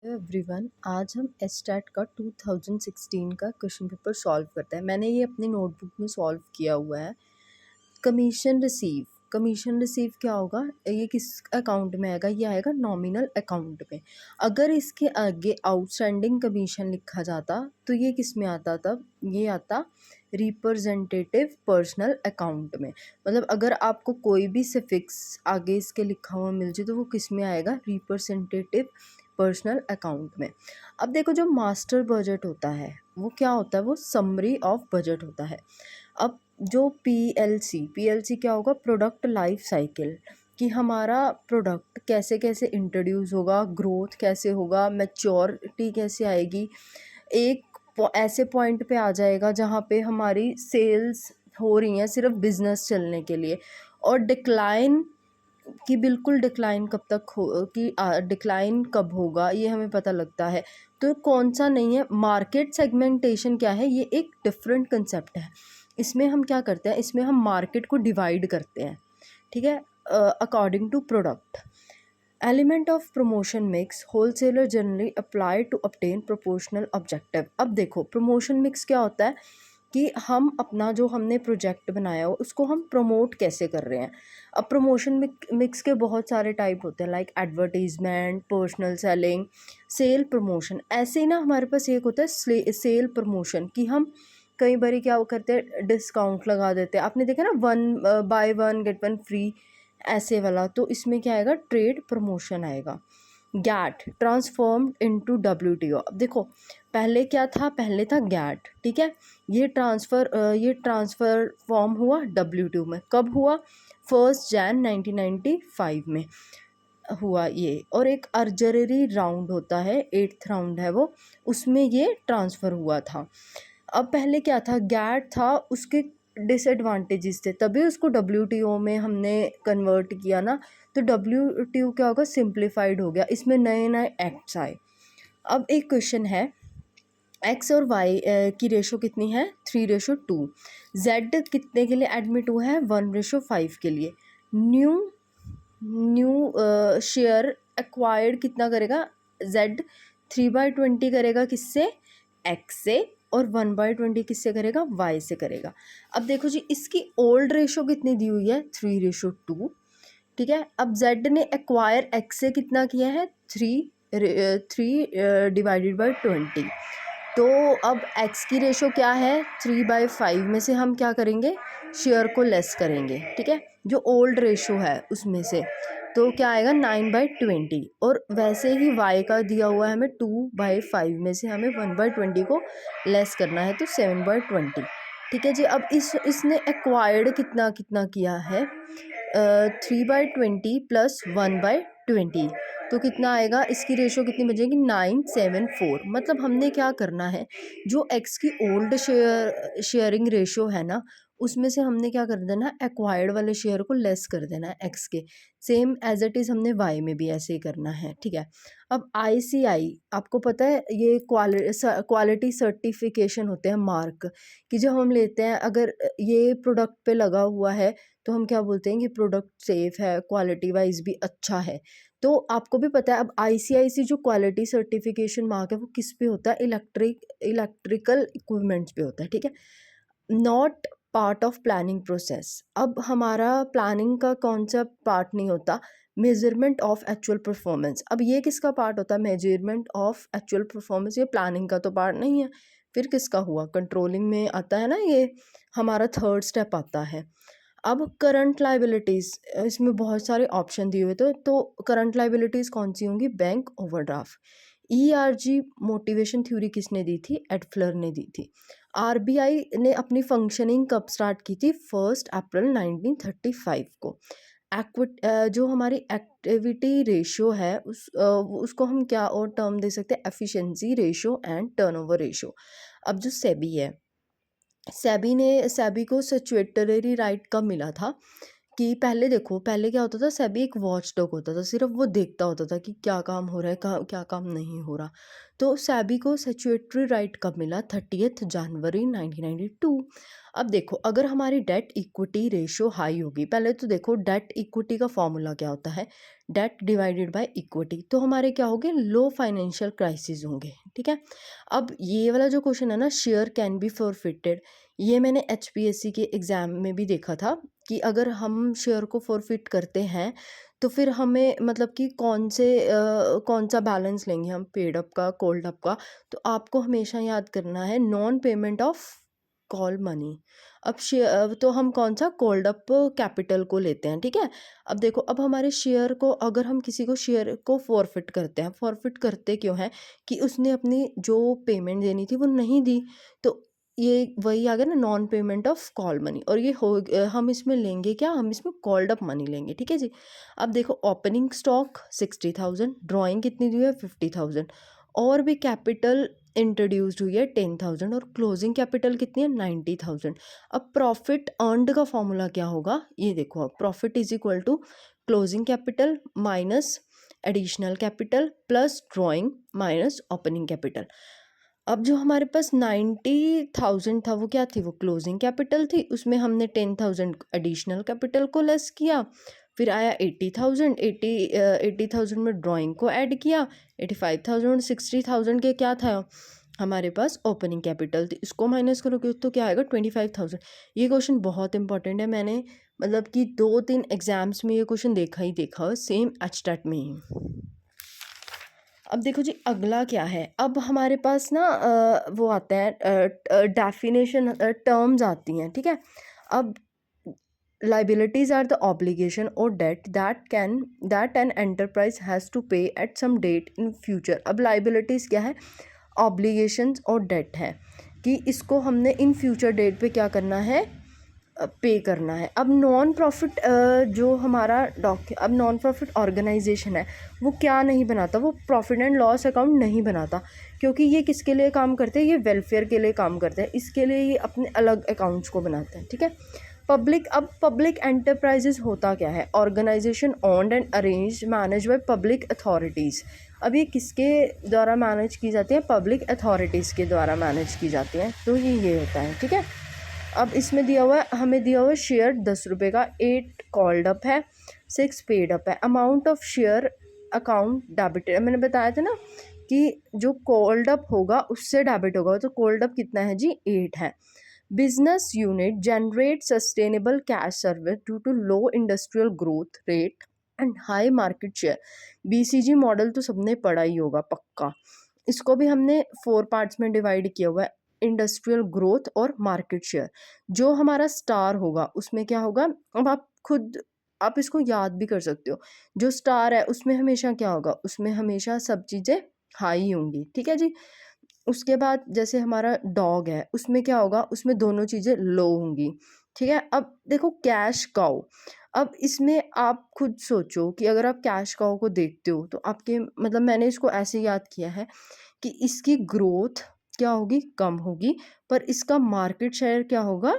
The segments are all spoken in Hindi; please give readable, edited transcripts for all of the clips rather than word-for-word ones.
एवरीवन, आज हम एसटेट का 2016 का क्वेश्चन पेपर सॉल्व करते हैं। मैंने ये अपनी नोटबुक में सॉल्व किया हुआ है। कमीशन रिसीव क्या होगा, ये किस अकाउंट में आएगा? ये आएगा नॉमिनल अकाउंट में। अगर इसके आगे आउटस्टैंडिंग कमीशन लिखा जाता तो ये किस में आता? तब ये आता रिप्रेजेंटेटिव पर्सनल अकाउंट में। मतलब अगर आपको कोई भी सफिक्स आगे इसके लिखा हुआ मिल जाए तो वो किस में आएगा? रिप्रेजेंटेटिव पर्सनल अकाउंट में। अब देखो, जो मास्टर बजट होता है वो क्या होता है? वो समरी ऑफ बजट होता है। अब जो पीएलसी क्या होगा? प्रोडक्ट लाइफ साइकिल, कि हमारा प्रोडक्ट कैसे कैसे इंट्रोड्यूस होगा, ग्रोथ कैसे होगा, मैच्योरिटी कैसे आएगी, एक ऐसे पॉइंट पे आ जाएगा जहाँ पे हमारी सेल्स हो रही हैं सिर्फ बिजनेस चलने के लिए, और डिक्लाइन कि बिल्कुल डिक्लाइन कब तक हो, कि डिक्लाइन कब होगा ये हमें पता लगता है। तो कौन सा नहीं है? मार्केट सेगमेंटेशन क्या है? ये एक डिफरेंट कंसेप्ट है। इसमें हम क्या करते हैं? इसमें हम मार्केट को डिवाइड करते हैं, ठीक है, according to product. Element of promotion mix wholesaler generally apply to obtain proportional objective. अब देखो, प्रमोशन मिक्स क्या होता है कि हम अपना जो हमने प्रोजेक्ट बनाया हो उसको हम प्रमोट कैसे कर रहे हैं। अब प्रमोशन मिक्स के बहुत सारे टाइप होते हैं, like advertisement, personal selling, sale promotion. ऐसे ही ना हमारे पास एक होता है सेल प्रमोशन, कि हम कई बार क्या करते हैं, डिस्काउंट लगा देते हैं। आपने देखा ना, buy one get one free, ऐसे वाला। तो इसमें क्या आएगा? ट्रेड प्रमोशन आएगा। GATT transformed into WTO. अब देखो, पहले क्या था? पहले था गैट, ठीक है। ये ट्रांसफ़र फॉर्म हुआ डब्ल्यूटीओ में। कब हुआ? 1 जनवरी 1995 में हुआ ये। और एक अर्जरी राउंड होता है, 8th राउंड है वो, उसमें ये ट्रांसफ़र हुआ था। अब पहले क्या था? गैट था, उसके डिसएडवांटेजेस थे, तभी उसको डब्ल्यूटीओ में हमने कन्वर्ट किया ना। तो डब्ल्यूटीओ क्या होगा? सिंप्लीफाइड हो गया, इसमें नए नए एक्ट्स आए। अब एक क्वेश्चन है, एक्स और वाई की रेशो कितनी है? 3:2। जेड कितने के लिए एडमिट हुआ है? 1:5 के लिए। न्यू शेयर एक्वायर्ड कितना करेगा? जेड 3/20 करेगा, किससे? एक्स से। और 1/20 किससे करेगा? वाई से करेगा। अब देखो जी, इसकी ओल्ड रेशो कितनी दी हुई है? 3:2, ठीक है। अब जेड ने एक्वायर एक्स से कितना किया है? 3/20। तो अब x की रेशो क्या है? 3/5 में से हम क्या करेंगे? शेयर को लेस करेंगे, ठीक है, जो ओल्ड रेशो है उसमें से। तो क्या आएगा? 9/20। और वैसे ही y का दिया हुआ है हमें 2/5 में से हमें 1/20 को लेस करना है, तो 7/20, ठीक है जी। अब इसने एक्वायर्ड कितना कितना किया है? 3/20 प्लस 1/20, तो कितना आएगा? इसकी रेशो कितनी बचेगी? 9/7/4। मतलब हमने क्या करना है, जो एक्स की ओल्ड शेयरिंग रेशो है ना, उसमें से हमने क्या कर देना है? एक्वायर्ड वाले शेयर को लेस कर देना है एक्स के। सेम एज इट इज़ हमने वाई में भी ऐसे ही करना है, ठीक है। अब ICI, आपको पता है ये क्वालिटी सर्टिफिकेशन होते हैं, मार्क, कि जब हम लेते हैं, अगर ये प्रोडक्ट पे लगा हुआ है तो हम क्या बोलते हैं कि प्रोडक्ट सेफ़ है, क्वालिटी वाइज भी अच्छा है। तो आपको भी पता है, अब ICIC जो क्वालिटी सर्टिफिकेशन मार्क है वो किस पे होता है? इलेक्ट्रिकल इक्विपमेंट्स पे होता है, ठीक है। Not part of planning process. अब हमारा प्लानिंग का कौन सा पार्ट नहीं होता? Measurement of actual performance. अब ये किसका पार्ट होता है? Measurement of actual performance. ये प्लानिंग का तो पार्ट नहीं है, फिर किसका हुआ? कंट्रोलिंग में आता है ना, ये हमारा थर्ड स्टेप आता है। अब करंट लाइबिलिटीज़, इसमें बहुत सारे ऑप्शन दिए हुए थे, तो करंट लाइबिलिटीज़ कौन सी होंगी? Bank overdraft. ERG motivation theory किसने दी थी? एडफ्लर ने दी थी। RBI ने अपनी फंक्शनिंग कब स्टार्ट की थी? 1 अप्रैल 1935 को। जो हमारी एक्टिविटी रेशियो है उसको हम क्या और टर्म दे सकते हैं? Efficiency ratio and turnover ratio. अब जो सेबी है, सेबी को स्टैट्यूटरी राइट कब मिला था? कि पहले देखो, पहले क्या होता था? सेबी एक वॉच डॉग होता था, सिर्फ वो देखता होता था कि क्या काम हो रहा है, क्या काम नहीं हो रहा। तो सेबी को स्टैट्यूटरी राइट कब मिला? 30 जनवरी 1992। अब देखो, अगर हमारी डेट इक्विटी रेशियो हाई होगी, पहले तो देखो डेट इक्विटी का फॉर्मूला क्या होता है? डेट डिवाइडेड बाय इक्विटी, तो हमारे क्या होंगे, लो फाइनेंशियल क्राइसिस होंगे, ठीक है। अब ये वाला जो क्वेश्चन है ना, शेयर कैन बी फॉरफिटेड, ये मैंने HPSC के एग्ज़ाम में भी देखा था कि अगर हम शेयर को फॉरफिट करते हैं तो फिर हमें मतलब कि कौन सा बैलेंस लेंगे हम, पेड अप का, कोल्ड अप का। तो आपको हमेशा याद करना है non payment of call money. अब शेयर तो हम कौन सा, कोल्ड अप कैपिटल को लेते हैं, ठीक है। अब देखो, अब हमारे शेयर को, अगर हम किसी को शेयर को फॉरफिट करते हैं, फॉरफिट करते क्यों हैं कि उसने अपनी जो पेमेंट देनी थी वो नहीं दी, तो ये वही आ गया ना, non payment of call money. और ये हम इसमें लेंगे क्या, हम इसमें कॉल्ड अप मनी लेंगे, ठीक है जी। अब देखो, ओपनिंग स्टॉक 60,000, ड्राइंग कितनी दी है 50,000, और भी कैपिटल इंट्रोड्यूस्ड हुई है 10,000, और क्लोजिंग कैपिटल कितनी है 90,000। अब प्रॉफिट अर्नड का फॉर्मूला क्या होगा, ये देखो, अब profit is equal to closing capital minus additional capital plus drawing minus opening capital. अब जो हमारे पास 90,000 था वो क्या थी, वो क्लोजिंग कैपिटल थी, उसमें हमने 10,000 एडिशनल कैपिटल को लेस किया, फिर आया 80,000, 80,000 में ड्राइंग को ऐड किया, 85,000, 60,000 के क्या था हमारे पास, ओपनिंग कैपिटल थी, इसको माइनस करोगे तो क्या आएगा 25,000। ये क्वेश्चन बहुत इंपॉर्टेंट है, मैंने मतलब कि 2-3 एग्जाम्स में ये क्वेश्चन देखा ही देखा है, सेम एचटेट में ही। अब देखो जी, अगला क्या है, अब हमारे पास ना वो आता है डेफिनेशन, टर्म्स आती हैं, ठीक है। अब liabilities are the obligation or debt that an enterprise has to pay at some date in future। अब liabilities क्या है, obligations और debt है कि इसको हमने in future date पे क्या करना है, पे करना है। अब नॉन प्रॉफिट जो हमारा अब नॉन प्रॉफिट ऑर्गेनाइजेशन है वो क्या नहीं बनाता, वो प्रॉफिट एंड लॉस अकाउंट नहीं बनाता, क्योंकि ये किसके लिए काम करते हैं, ये वेलफेयर के लिए काम करते हैं, इसके लिए ये अपने अलग अकाउंट्स को बनाते हैं, ठीक है। अब पब्लिक एंटरप्राइजेज होता क्या है, organisation owned and arrange managed by public authorities. अब ये किसके द्वारा मैनेज की जाती है, पब्लिक अथॉरिटीज़ के द्वारा मैनेज की जाती हैं, तो ये होता है, ठीक है। अब इसमें दिया हुआ है, हमें दिया हुआ है शेयर 10 रुपये का, 8 कॉल्ड अप है, 6 पेड अप है। Amount of share account debited, मैंने बताया था ना कि जो कॉल्ड अप होगा उससे डेबिट होगा, तो कॉल्ड अप कितना है जी, 8 है। Business unit generate sustainable cash service due to low industrial growth rate and high market share. BCG model तो सबने पढ़ा ही होगा पक्का, इसको भी हमने 4 पार्ट्स में डिवाइड किया हुआ है, इंडस्ट्रियल ग्रोथ और मार्केट शेयर। जो हमारा स्टार होगा उसमें क्या होगा, अब आप इसको याद भी कर सकते हो, जो स्टार है उसमें हमेशा क्या होगा, उसमें हमेशा सब चीज़ें हाई होंगी, ठीक है जी। उसके बाद जैसे हमारा डॉग है उसमें क्या होगा, उसमें दोनों चीज़ें लो होंगी, ठीक है। अब देखो कैश काउ, अब इसमें आप खुद सोचो कि अगर आप कैश काउ को देखते हो तो आपके मतलब मैंने इसको ऐसे याद किया है कि इसकी ग्रोथ क्या होगी, कम होगी, पर इसका मार्केट शेयर क्या होगा,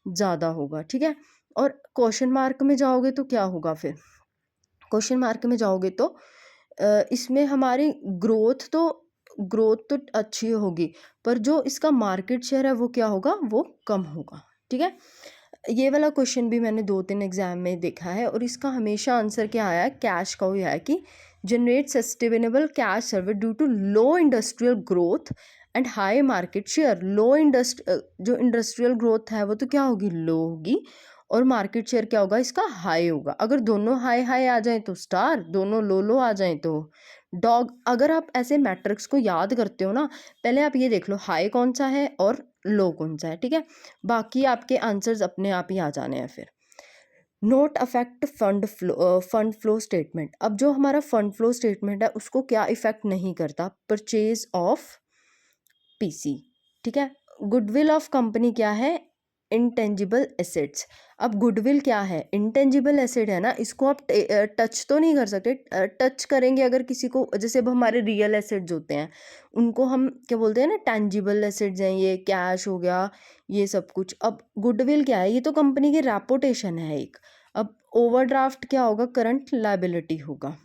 ज़्यादा होगा, ठीक है। और क्वेश्चन मार्क में जाओगे तो क्या होगा, फिर क्वेश्चन मार्क में जाओगे तो इसमें हमारी ग्रोथ तो अच्छी होगी, पर जो इसका मार्केट शेयर है वो क्या होगा, वो कम होगा, ठीक है। ये वाला क्वेश्चन भी मैंने 2-3 एग्जाम में देखा है, और इसका हमेशा आंसर क्या आया है, कैश का ही आया कि generate sustainable cash service due to low industrial growth and high market share. जो इंडस्ट्रियल ग्रोथ है वो तो क्या होगी, लो होगी, और मार्केट शेयर क्या होगा, इसका हाई होगा। अगर दोनों हाई हाई आ जाएं तो स्टार, दोनों लो लो आ जाएं तो डॉग। अगर आप ऐसे मैट्रिक्स को याद करते हो ना, पहले आप ये देख लो हाई कौन सा है और लो कौन सा है, ठीक है। बाकी आपके आंसर्स अपने आप ही आ जाने हैं फिर। Note affect fund flow statement. अब जो हमारा फंड फ्लो स्टेटमेंट है उसको क्या इफेक्ट नहीं करता, परचेज ऑफ PC, ठीक है। गुडविल ऑफ कंपनी क्या है, इंटेंजिबल एसेट्स। अब गुडविल क्या है, इंटेंजिबल एसेट है ना, इसको आप टच तो नहीं कर सकते, टच करेंगे अगर किसी को, जैसे अब हमारे रियल एसेट्स होते हैं उनको हम क्या बोलते हैं ना, टेंजिबल एसेट्स हैं, ये कैश हो गया, ये सब कुछ। अब गुडविल क्या है, ये तो कंपनी की रेपुटेशन है एक। अब ओवरड्राफ्ट क्या होगा, करंट लायबिलिटी होगा,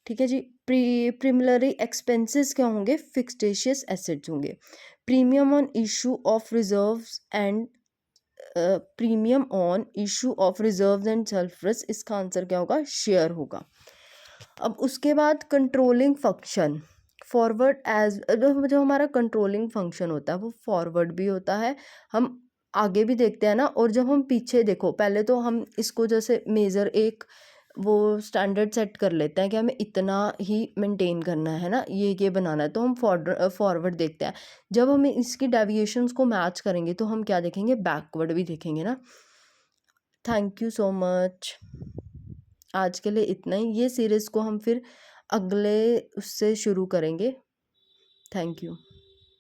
ठीक है जी। प्रीमिलरी एक्सपेंसेस क्या होंगे, फिक्सटेशियस एसेट्स होंगे। Premium on issue of reserves and premium on issue of reserves and surplus, इसका आंसर क्या होगा, शेयर होगा। अब उसके बाद कंट्रोलिंग फंक्शन, फॉरवर्ड एज जो हमारा कंट्रोलिंग फंक्शन होता है वो फॉरवर्ड भी होता है, हम आगे भी देखते हैं ना, और जब हम पीछे देखो, पहले तो हम इसको जैसे मेज़र एक वो स्टैंडर्ड सेट कर लेते हैं कि हमें इतना ही मेंटेन करना है ना, ये बनाना है, तो हम फॉरवर्ड देखते हैं। जब हम इसकी डेविएशंस को मैच करेंगे तो हम क्या देखेंगे, बैकवर्ड भी देखेंगे ना। Thank you so much. आज के लिए इतना ही, ये सीरीज़ को हम फिर अगले उससे शुरू करेंगे। Thank you.